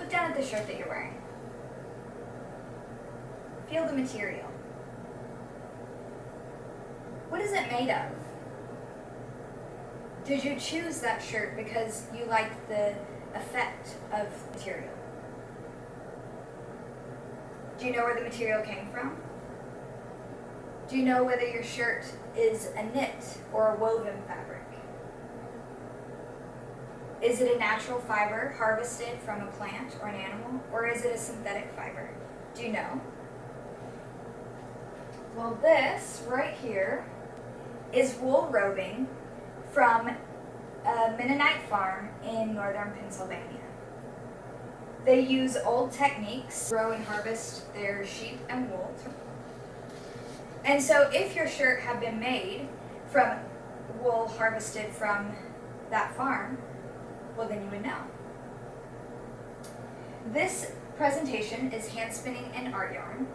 Look down at the shirt that you're wearing. Feel the material. What is it made of? Did you choose that shirt because you liked the effect of material? Do you know where the material came from? Do you know whether your shirt is a knit or a woven fabric? Is it a natural fiber harvested from a plant or an animal, or is it a synthetic fiber? Do you know? Well, this right here is wool roving from a Mennonite farm in northern Pennsylvania. They use old techniques to grow and harvest their sheep and wool. And so if your shirt had been made from wool harvested from that farm, well, then you would know. This presentation is hand spinning and art yarn,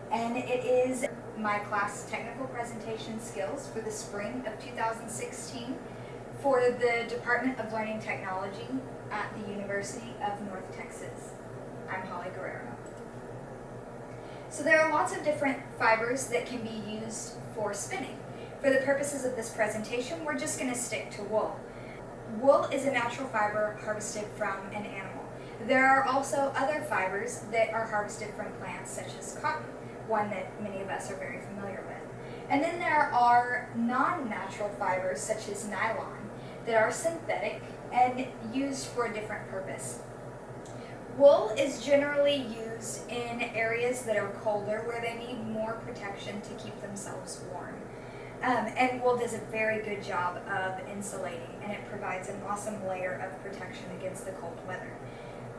and it is my class technical presentation skills for the spring of 2016 for the Department of Learning Technology at the University of North Texas. I'm Holly Guerrero. So there are lots of different fibers that can be used for spinning. For the purposes of this presentation, we're just going to stick to wool. Wool is a natural fiber harvested from an animal. There are also other fibers that are harvested from plants, such as cotton, one that many of us are very familiar with. And then there are non-natural fibers, such as nylon, that are synthetic and used for a different purpose. Wool is generally used in areas that are colder, where they need more protection to keep themselves warm. And wool does a very good job of insulating, and it provides an awesome layer of protection against the cold weather.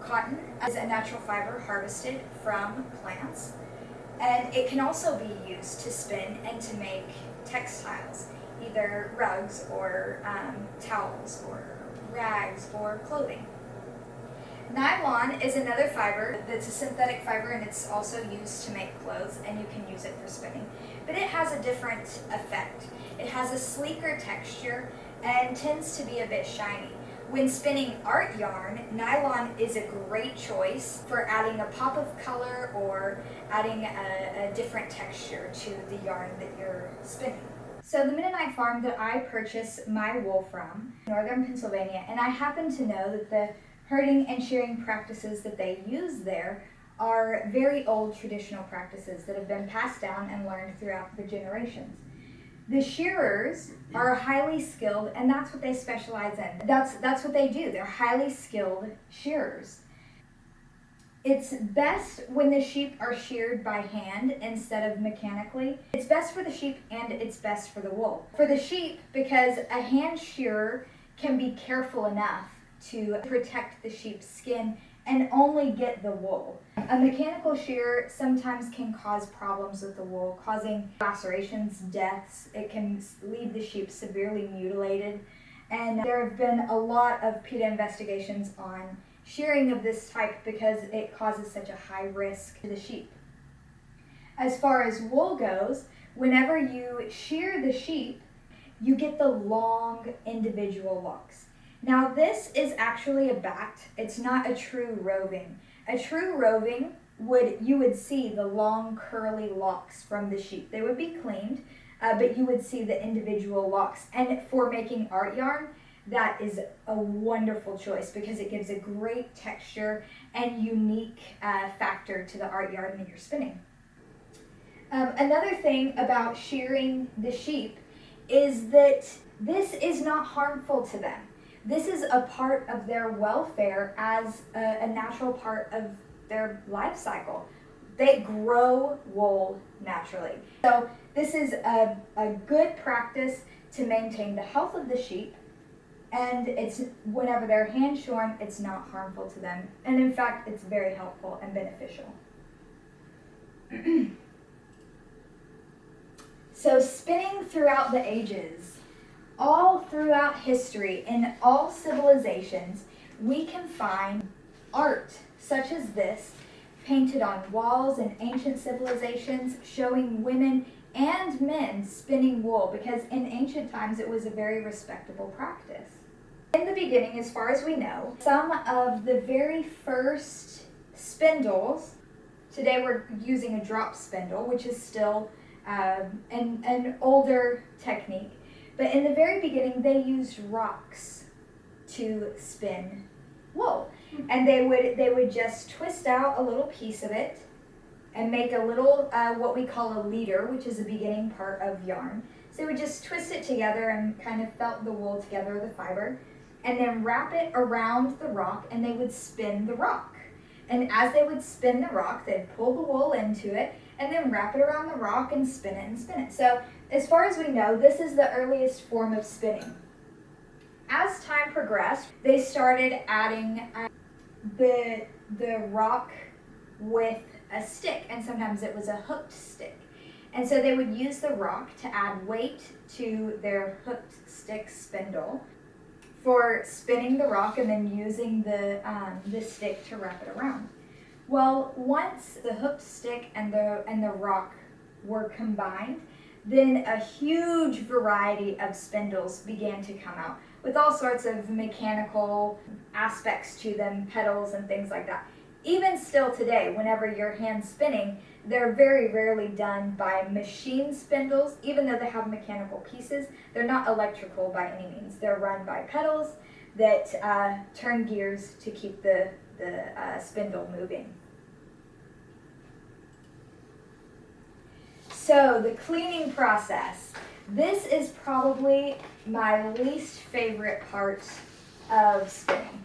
Cotton is a natural fiber harvested from plants, and it can also be used to spin and to make textiles, either rugs or towels or rags or clothing. Nylon is another fiber that's a synthetic fiber, and it's also used to make clothes, and you can use it for spinning. But it has a different effect. It has a sleeker texture and tends to be a bit shiny. When spinning art yarn, nylon is a great choice for adding a pop of color or adding a different texture to the yarn that you're spinning. So the Mennonite farm that I purchase my wool from, northern Pennsylvania, and I happen to know that the herding and shearing practices that they use there are very old traditional practices that have been passed down and learned throughout the generations. The shearers are highly skilled, and that's what they specialize in. That's what they do. They're highly skilled shearers. It's best when the sheep are sheared by hand instead of mechanically. It's best for the sheep and it's best for the wool. For the sheep, because a hand shearer can be careful enough to protect the sheep's skin and only get the wool. A mechanical shear sometimes can cause problems with the wool, causing lacerations, deaths. It can leave the sheep severely mutilated. And there have been a lot of PETA investigations on shearing of this type because it causes such a high risk to the sheep. As far as wool goes, whenever you shear the sheep, you get the long individual locks. Now this is actually a bat. It's not a true roving. A true roving you would see the long curly locks from the sheep. They would be cleaned, but you would see the individual locks. And for making art yarn, that is a wonderful choice because it gives a great texture and unique factor to the art yarn that you're spinning. Another thing about shearing the sheep is that this is not harmful to them. This is a part of their welfare as a natural part of their life cycle. They grow wool naturally. So this is a good practice to maintain the health of the sheep, and it's whenever they're hand shorn, it's not harmful to them. And in fact, it's very helpful and beneficial. So spinning throughout the ages, all throughout history, in all civilizations, we can find art such as this painted on walls in ancient civilizations showing women and men spinning wool, because in ancient times it was a very respectable practice. In the beginning, as far as we know, some of the very first spindles. Today we're using a drop spindle, which is still an older technique. But in the very beginning, they used rocks to spin wool. And they would just twist out a little piece of it and make a little, what we call a leader, which is the beginning part of yarn. So they would just twist it together and kind of felt the wool together, the fiber, and then wrap it around the rock, and they would spin the rock. And as they would spin the rock, they'd pull the wool into it and then wrap it around the rock and spin it and spin it. So as far as we know, this is the earliest form of spinning. As time progressed, they started adding the rock with a stick, and sometimes it was a hooked stick. And so they would use the rock to add weight to their hooked stick spindle for spinning the rock and then using the stick to wrap it around. Well, once the hooked stick and the rock were combined, then a huge variety of spindles began to come out with all sorts of mechanical aspects to them, pedals and things like that. Even still today, whenever you're hand spinning, they're very rarely done by machine spindles. Even though they have mechanical pieces, they're not electrical by any means. They're run by pedals that turn gears to keep the spindle moving. So the cleaning process. This is probably my least favorite part of spinning.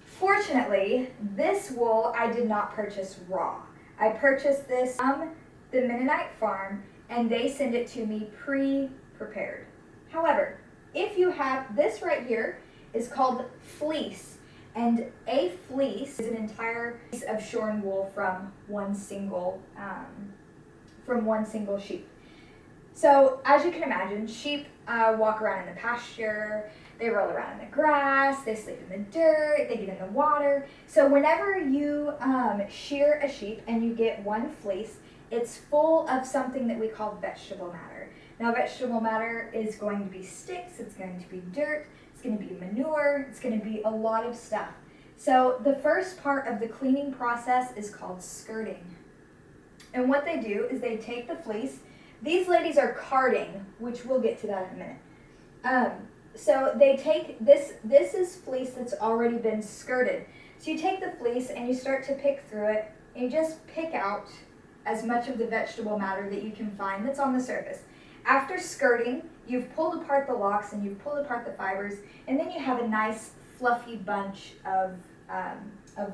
Fortunately, this wool I did not purchase raw. I purchased this from the Mennonite farm, and they send it to me pre-prepared. However, if you have this right here is called fleece, and a fleece is an entire piece of shorn wool from one single sheep. So as you can imagine, sheep walk around in the pasture, they roll around in the grass, they sleep in the dirt, they get in the water. So whenever you shear a sheep and you get one fleece, it's full of something that we call vegetable matter. Now vegetable matter is going to be sticks, it's going to be dirt, it's going to be manure, it's going to be a lot of stuff. So the first part of the cleaning process is called skirting. And what they do is they take the fleece. These ladies are carding, which we'll get to that in a minute. So they take this is fleece that's already been skirted. So you take the fleece and you start to pick through it, and you just pick out as much of the vegetable matter that you can find that's on the surface. After skirting, you've pulled apart the locks and you've pulled apart the fibers, and then you have a nice fluffy bunch of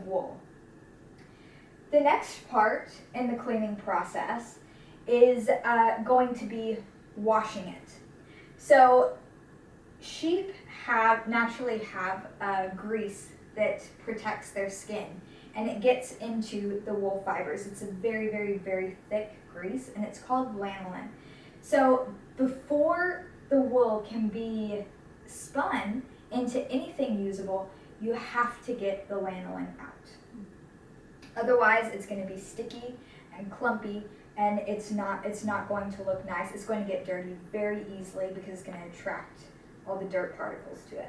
wool. The next part in the cleaning process is going to be washing it. So sheep naturally have grease that protects their skin, and it gets into the wool fibers. It's a very, very, very thick grease, and it's called lanolin. So before the wool can be spun into anything usable, you have to get the lanolin out. Otherwise, it's going to be sticky and clumpy, and it's not going to look nice. It's going to get dirty very easily because it's going to attract all the dirt particles to it.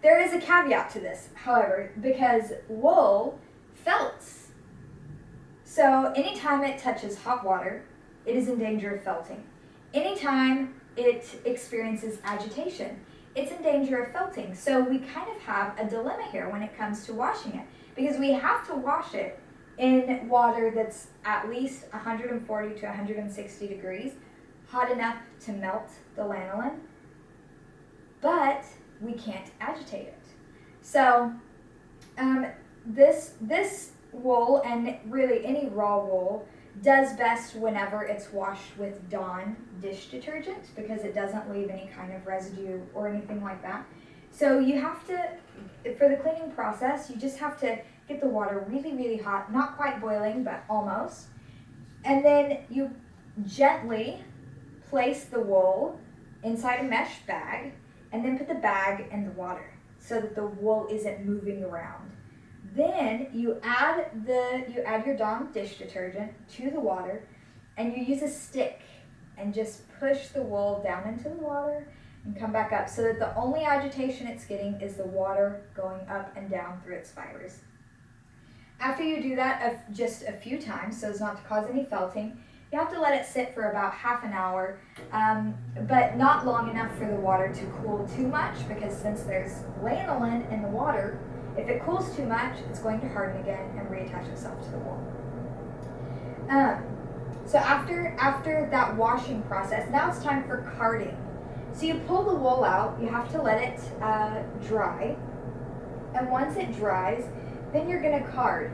There is a caveat to this, however, because wool felts. So anytime it touches hot water, it is in danger of felting. Anytime it experiences agitation, it's in danger of felting. So we kind of have a dilemma here when it comes to washing it, because we have to wash it in water that's at least 140 to 160 degrees, hot enough to melt the lanolin, but we can't agitate it. So this wool, and really any raw wool, does best whenever it's washed with Dawn dish detergent, because it doesn't leave any kind of residue or anything like that. So you have to, for the cleaning process, you just have to get the water really, really hot, not quite boiling, but almost. And then you gently place the wool inside a mesh bag, and then put the bag in the water so that the wool isn't moving around. Then you add your Dawn dish detergent to the water, and you use a stick and just push the wool down into the water and come back up, so that the only agitation it's getting is the water going up and down through its fibers. After you do that just a few times, so as not to cause any felting, you have to let it sit for about half an hour, but not long enough for the water to cool too much, because since there's lanolin in the water, if it cools too much, it's going to harden again and reattach itself to the wool. So after that washing process, now it's time for carding. So you pull the wool out, you have to let it dry, and once it dries, then you're going to card.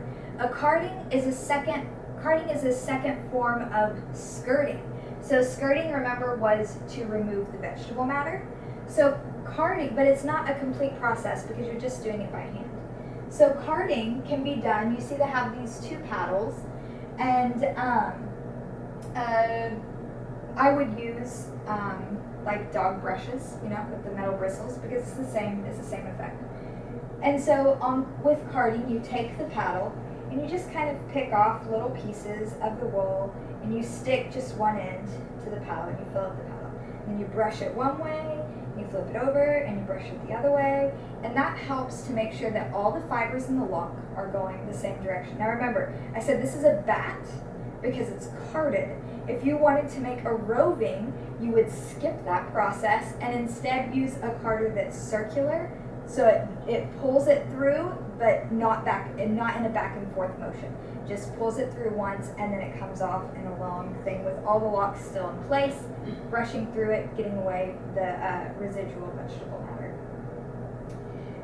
Carding is a second form of skirting. So skirting, remember, was to remove the vegetable matter. So carding, but it's not a complete process because you're just doing it by hand. So carding can be done, you see they have these two paddles, and I would use like dog brushes, with the metal bristles, because it's the same effect. And so with carding, you take the paddle and you just kind of pick off little pieces of the wool and you stick just one end to the paddle and you fill up the paddle. And then you brush it one way, you flip it over and you brush it the other way, and that helps to make sure that all the fibers in the lock are going the same direction. Now remember, I said this is a bat because it's carded. If you wanted to make a roving, you would skip that process and instead use a carder that's circular, so it pulls it through, but not in a back and forth motion. Just pulls it through once and then it comes off in a long thing with all the locks still in place, brushing through it, getting away the residual vegetable matter.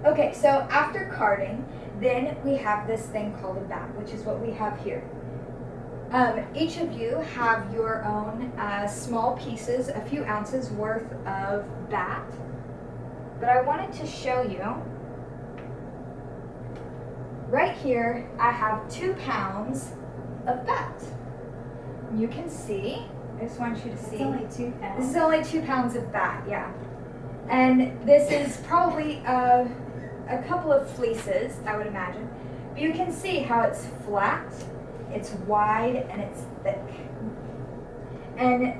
Okay, so after carding, then we have this thing called a bat, which is what we have here. Each of you have your own small pieces, a few ounces worth of bat. But I wanted to show you, right here, I have 2 pounds of bat. You can see, I just want you to see. It's only 2 pounds. This is only 2 pounds of bat, yeah. And this is probably a couple of fleeces, I would imagine. But you can see how it's flat, it's wide, and it's thick. And,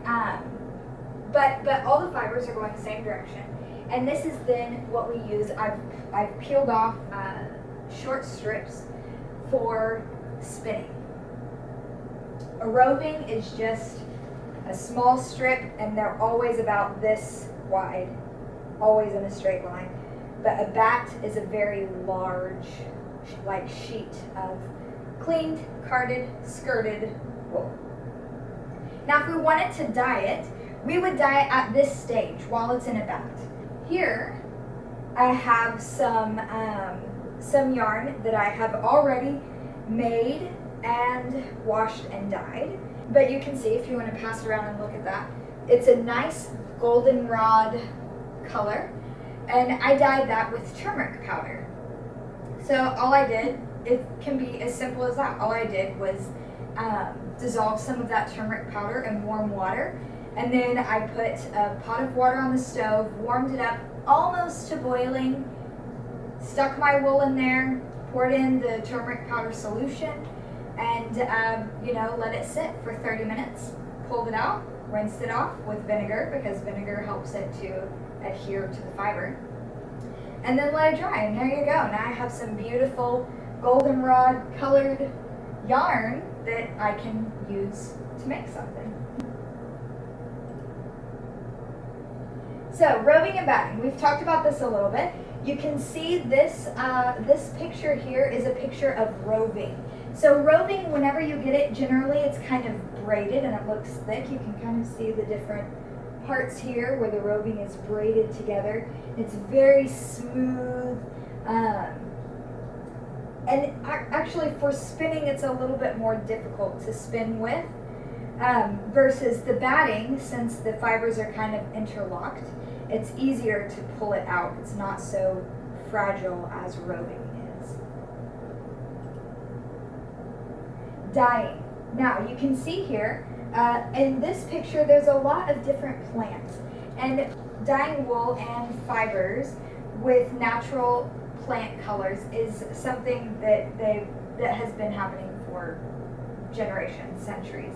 but all the fibers are going the same direction. And this is then what we use. I've peeled off short strips for spinning. A roving is just a small strip, and they're always about this wide, always in a straight line. But a bat is a very large, like, sheet of cleaned, carded, skirted wool. Now, if we wanted to dye it, we would dye it at this stage while it's in a bat. Here, I have some yarn that I have already made and washed and dyed. But you can see, if you want to pass it around and look at that, it's a nice goldenrod color, and I dyed that with turmeric powder. So all I did, it can be as simple as that. All I did was dissolve some of that turmeric powder in warm water, and then I put a pot of water on the stove, warmed it up almost to boiling, stuck my wool in there, poured in the turmeric powder solution, and let it sit for 30 minutes. Pulled it out, rinsed it off with vinegar, because vinegar helps it to adhere to the fiber, and then let it dry, and there you go. Now I have some beautiful goldenrod colored yarn that I can use to make something. So, roving and batting, we've talked about this a little bit. You can see this picture here is a picture of roving. So roving, whenever you get it, generally it's kind of braided and it looks thick. You can kind of see the different parts here where the roving is braided together. It's very smooth. And actually for spinning, it's a little bit more difficult to spin with versus the batting, since the fibers are kind of interlocked. It's easier to pull it out. It's not so fragile as roving is. Dyeing. Now you can see here, in this picture there's a lot of different plants. And dyeing wool and fibers with natural plant colors is something that has been happening for generations, centuries.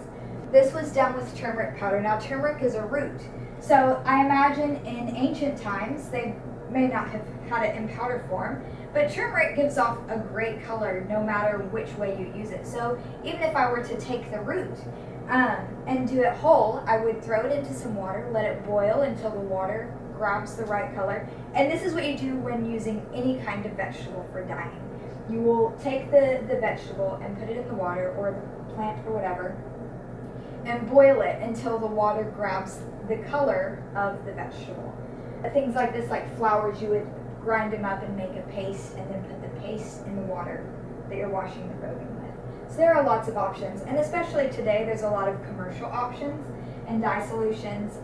This was done with turmeric powder. Now turmeric is a root. So I imagine in ancient times they may not have had it in powder form, But turmeric gives off a great color no matter which way you use it. So even if I were to take the root and do it whole, I would throw it into some water, let it boil until the water grabs the right color. And this is what you do when using any kind of vegetable for dyeing. You will take the vegetable and put it in the water, or the plant or whatever, and boil it until the water grabs the color of the vegetable. Things like this, like flowers, you would grind them up and make a paste and then put the paste in the water that you're washing the robing with. So there are lots of options, and especially today there's a lot of commercial options and dye solutions.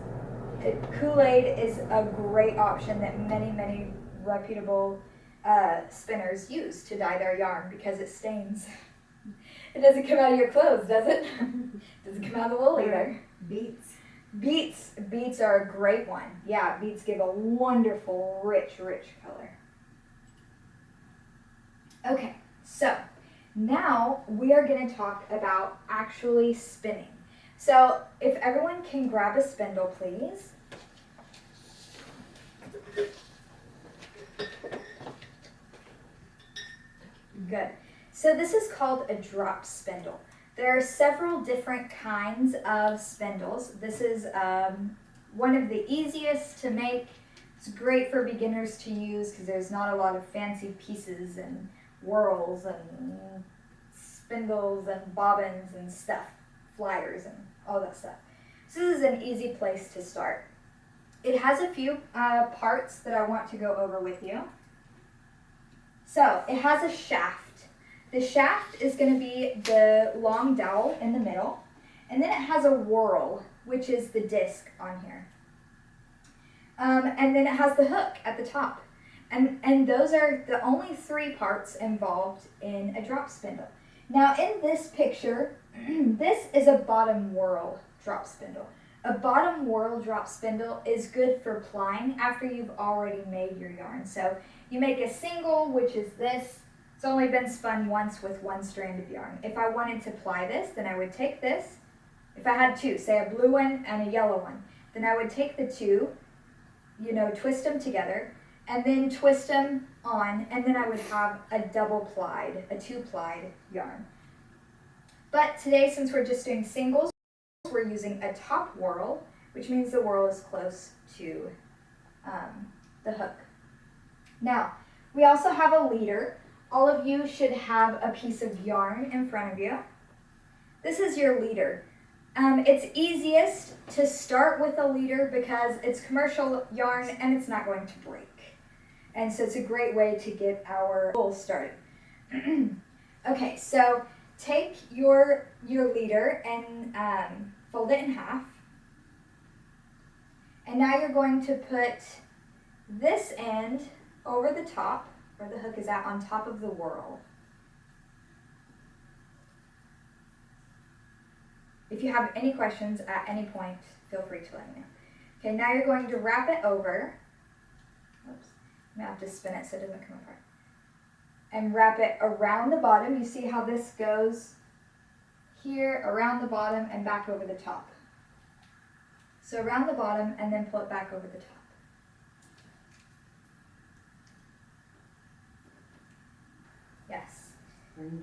Kool-Aid is a great option that many reputable spinners use to dye their yarn because it stains. It doesn't come out of your clothes, does it? Doesn't come out of the wool either. Beets are a great one. Yeah, beets give a wonderful, rich color. Okay, so now we are going to talk about actually spinning. So if everyone can grab a spindle, please. Good. So this is called a drop spindle. There are several different kinds of spindles. This is one of the easiest to make. It's great for beginners to use because there's not a lot of fancy pieces and whorls and spindles and bobbins and stuff, flyers and all that stuff. So this is an easy place to start. It has a few parts that I want to go over with you. So it has a shaft. The shaft is going to be the long dowel in the middle, and then it has a whorl, which is the disc on here. And then it has the hook at the top. And those are the only three parts involved in a drop spindle. Now in this picture, this is a bottom whorl drop spindle. A bottom whorl drop spindle is good for plying after you've already made your yarn. So you make a single, which is this. It's only been spun once with one strand of yarn. If I wanted to ply this, then I would take this. If I had two, say a blue one and a yellow one, then I would take the two, twist them together, and then twist them on, and then I would have a double plied, a two-plied yarn. But today, since we're just doing singles, we're using a top whorl, which means the whorl is close to the hook. Now, we also have a leader. All of you should have a piece of yarn in front of you. This is your leader. It's easiest to start with a leader because it's commercial yarn and it's not going to break. And so it's a great way to get our wool started. Okay, so take your leader and fold it in half. And now you're going to put this end over the top, where the hook is at, on top of the whorl. If you have any questions at any point, feel free to let me know. Okay, now you're going to wrap it over. Oops, I'm gonna have to spin it so it doesn't come apart. And wrap it around the bottom. You see how this goes here, around the bottom, and back over the top. So around the bottom, and then pull it back over the top. Yes.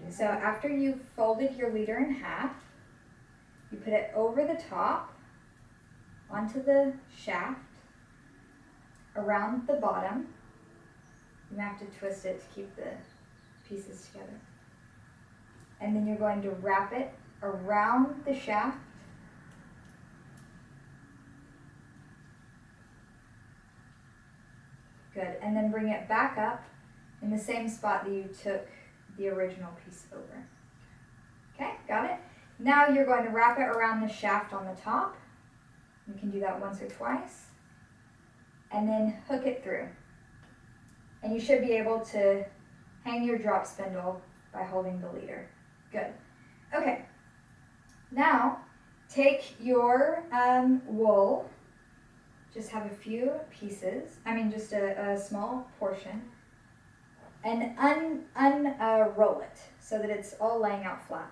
So after you've folded your leader in half, you put it over the top, onto the shaft, around the bottom. You have to twist it to keep the pieces together. And then you're going to wrap it around the shaft. Good. And then bring it back up in the same spot that you took the original piece over. Okay, got it? Now you're going to wrap it around the shaft on the top. You can do that once or twice. And then hook it through. And you should be able to hang your drop spindle by holding the leader. Good. Okay. Now, take your wool. Just have a few pieces. Just a small portion. And unroll it so that it's all laying out flat.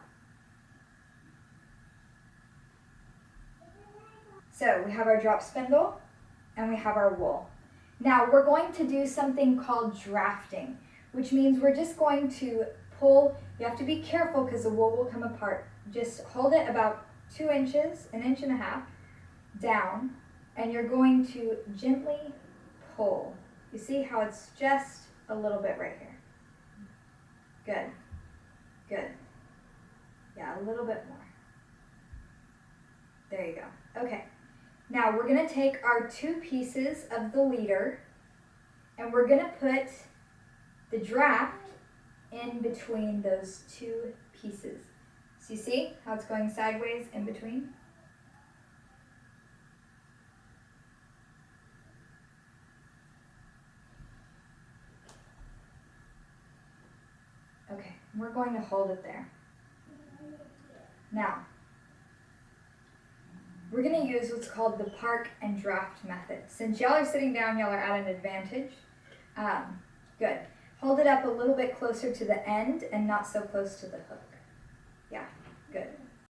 So we have our drop spindle and we have our wool. Now we're going to do something called drafting, which means we're just going to pull. You have to be careful because the wool will come apart. Just hold it about 2 inches, 1.5 inches down, and you're going to gently pull. You see how it's just a little bit right here? Good, good. Yeah, a little bit more. There you go. Okay, now we're gonna take our 2 pieces of the leader and we're gonna put the draft in between those 2 pieces. So you see how it's going sideways in between? Okay, we're going to hold it there. Now, we're going to use what's called the park and draft method. Since y'all are sitting down, y'all are at an advantage. Good. Hold it up a little bit closer to the end and not so close to the hook.